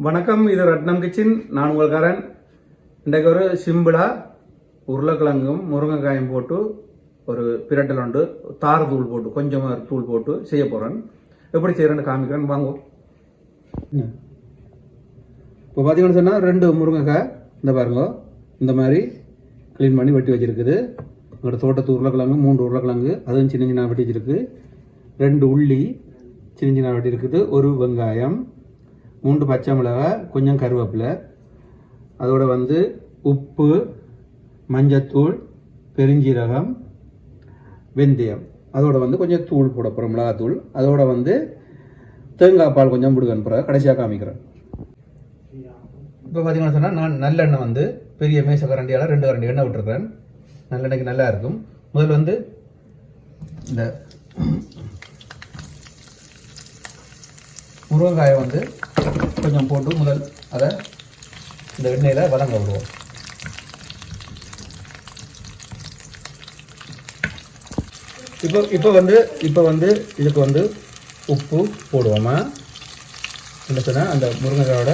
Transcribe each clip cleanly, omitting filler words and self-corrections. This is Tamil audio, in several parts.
வணக்கம், இது ரத்னம் கிச்சன். நான் உங்களுக்காரன். இன்றைக்கு ஒரு சிம்பிளா உருளைக்கிழங்கும் முருங்கைக்காயும் போட்டு ஒரு பிரட்டல் உண்டு, தார தூள் போட்டு கொஞ்சமாக தூள் போட்டு செய்ய போகிறேன். எப்படி செய்கிறேன்னு காமிக்கிறேன், வாங்குவோம். இப்போ பார்த்தீங்கன்னு சொன்னால் 2 முருங்கைக்காய் இந்த பாருங்க, இந்த மாதிரி க்ளீன் பண்ணி வெட்டி வச்சுருக்குது. உங்களோட தோட்டத்து உருளைக்கிழங்கு 3 உருளைக்கிழங்கு, அதுவும் சின்ன சின்ன வெட்டி வச்சுருக்கு. 2 உள்ளி சின்ன சின்ன வெட்டி இருக்குது. 1 வெங்காயம், 3 பச்சை மிளகாய், கொஞ்சம் கருவேப்பிலை, அதோட உப்பு, மஞ்சத்தூள், பெருஞ்சீரகம், வெந்தயம், அதோட கொஞ்சம் தூள் போட போகிறோம், மிளகாத்தூள். அதோட தேங்காய் பால் கொஞ்சம் போடுவேன், பிறகு கடைசியாக காமிக்கிறேன். இப்போ பார்த்தீங்கன்னா சொன்னால் நான் நல்லெண்ணெய் பெரிய மேச கரண்டியால் 2 கரண்டி எண்ணெய் விட்டுருக்கேன். நல்லெண்ணெய்க்கு நல்லா இருக்கும். முதல் இந்த முருங்கைக்காயை கொஞ்சம் போட்டு முதல் அதை இந்த எண்ணெயில் வதங்க விடுவோம். இப்போ இதுக்கு உப்பு போடுவோமா என்ன சொன்னால் அந்த முருங்கைக்காயோட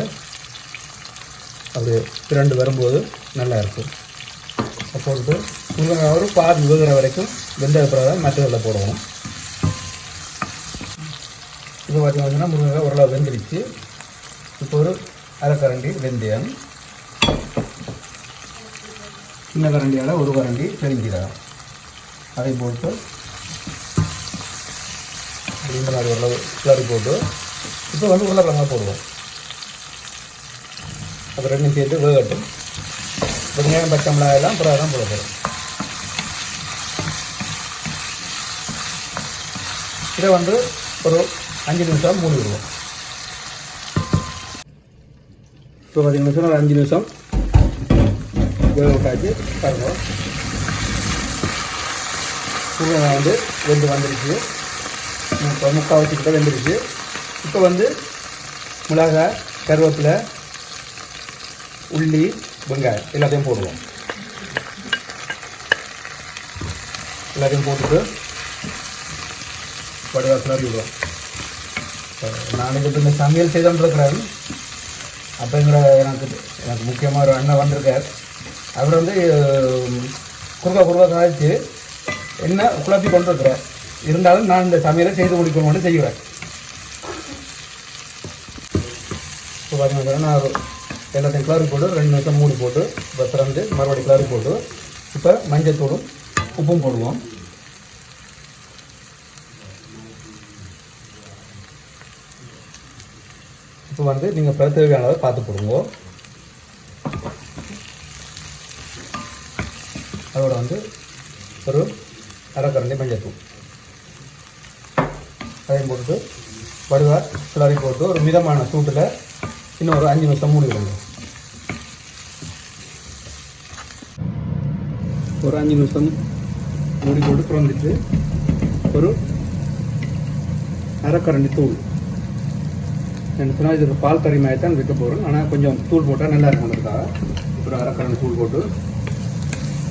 அப்படி பிரண்டு வரும்போது நல்லா இருக்கும். போட்டு முருங்கைக்காய் ஒரு பாதி வேகிற வரைக்கும் வெந்த பிறகு மற்றதில் போடுவோம். இப்போ பார்த்தீங்கன்னா முருங்கைக்காய் ஓரளவு வெந்துருச்சு. இப்போ ஒரு அரை கரண்டி வெந்தயம், சின்ன கரண்டியால் 1 கரண்டி பெருஞ்சீரகம், அதை போட்டு இந்த மாதிரி ஓரளவு கிளறி போட்டு இப்போ உருளைக்கிழங்கா போடுவோம். அப்புறம் 2 சேர்த்து வேகட்டும். வெங்காயம் பச்சை மிளகாயெல்லாம் அப்புறம் தான் போட போகிறோம். இதை ஒரு 5 நிமிஷம் மூடி விடுவோம். இப்போ பார்த்தீங்கன்னா ஒரு 5 நிமிஷம் வேக விட்டாச்சு. பாருங்க, முருங்கைக்காய் வெந்து வந்துருச்சு. முக்கால் வச்சுக்கிட்ட வெந்துருச்சு. இப்போ மிளகாய், கருவேப்பிலை, உள்ளி, வெங்காயம் எல்லாத்தையும் போடுவோம். எல்லாத்தையும் போட்டுட்டு வடிவா கிளறி விடுவோம். நான் இந்த சமையல் செய்தான் இருக்கிறேன். அப்படிங்கிற எனக்கு முக்கியமாக ஒரு அண்ணன் வந்திருக்கார். அவர் குறுக்கா காய்ச்சி என்ன குழப்பி கொண்டிருக்கிறார். இருந்தாலும் நான் இந்த சமையலை செய்து முடிக்கணும்னு செய்வேன். இப்போ பார்த்தீங்கன்னா நான் எல்லாத்தையும் கிளறி போட்டு 2 நிமிஷம் மூடி போட்டு இப்போ திறந்து மறுபடியும் கிளறி போட்டு இப்போ மஞ்சத்தூளும் உப்பும் போடுவோம். இப்போ நீங்கள் தேவையான அளவு பார்த்து போடுங்க. அதோட ஒரு அரை கரண்டி மஞ்சத்தூள் அதையும் போட்டுட்டு வடிவா கிளறி போட்டு ஒரு மிதமான சூட்டில் இன்னும் ஒரு 5 நிமிஷம் மூடி விடுங்க. ஒரு 5 நிமிஷம் மூடி போட்டு திறந்துட்டு ஒரு அரை கரண்டி தூள், எனக்கு சொன்னால் இதுக்கு பால் கறி மாதிரி தான் வைக்க போகிறோம். ஆனால் கொஞ்சம் தூள் போட்டால் நல்லா இருக்கும்ன்றதுக்காக ஒரு அரை கரண்டி தூள் போட்டு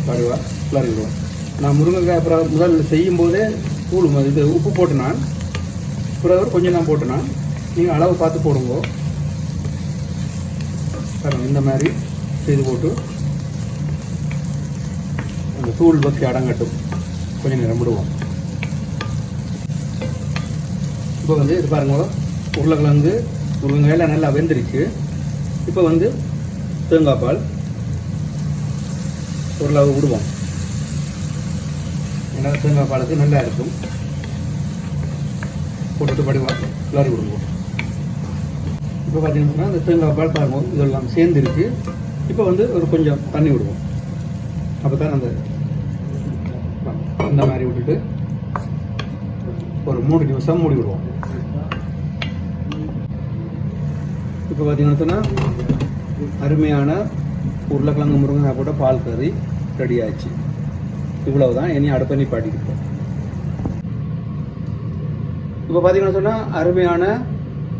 வடிவா கிளறி விடுவோம். நான் முருங்கைக்காய் அப்புறம் முதல் செய்யும்போதே தூள் இது உப்பு போட்டு நான் பிறகு கொஞ்சம் நான் போட்டு நான் நீங்கள் அளவு பார்த்து போடுங்க. இந்த மாதிரி செய்து போட்டு அந்த தூள் வச்சு அடங்கட்டும், கொஞ்சம் நேரம் விடுவோம். இப்போ இது பாருங்க, உருளைக்கிழங்கு முருங்கைக்காயெல்லாம் நல்லா வெந்துருச்சு. இப்போ தேங்காய் பால் ஓரளவு விடுவோம். ஏன்னா தேங்காய் பாலுக்கு நல்லா இருக்கும். போட்டுட்டு படிவாங்க கிளறி விடுவோம். இப்போ பார்த்தீங்கன்னா இந்த தேங்காய் பால் பாருங்க இதெல்லாம் சேர்ந்துருச்சு. இப்போ ஒரு கொஞ்சம் தண்ணி விடுவோம். அப்போ தான் இந்த மாதிரி விட்டுட்டு ஒரு 3 நிமிஷம் மூடி விடுவோம். இப்போ பார்த்தீங்கன்னா சொன்னால் அருமையான உருளைக்கிழங்கு முருங்கைக்காய் போட்ட பால் கறி ரெடி ஆச்சு. இவ்வளவு தான், இனி அடுப்பை நிப்பாட்டிக்கிட்டோம். இப்போ பார்த்தீங்கன்னா சொன்னால் அருமையான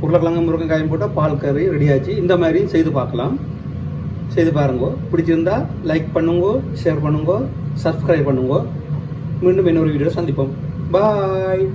உருளைக்கிழங்கு முருங்கைக்காயும் போட்ட பால் கறி ரெடி ஆச்சு. இந்த மாதிரி செய்து பார்க்கலாம், செய்து பாருங்க. பிடிச்சிருந்தா லைக் பண்ணுங்க, ஷேர் பண்ணுங்க, சப்ஸ்கிரைப் பண்ணுங்க. மீண்டும் இன்னொரு வீடியோ சந்திப்போம். பாய்.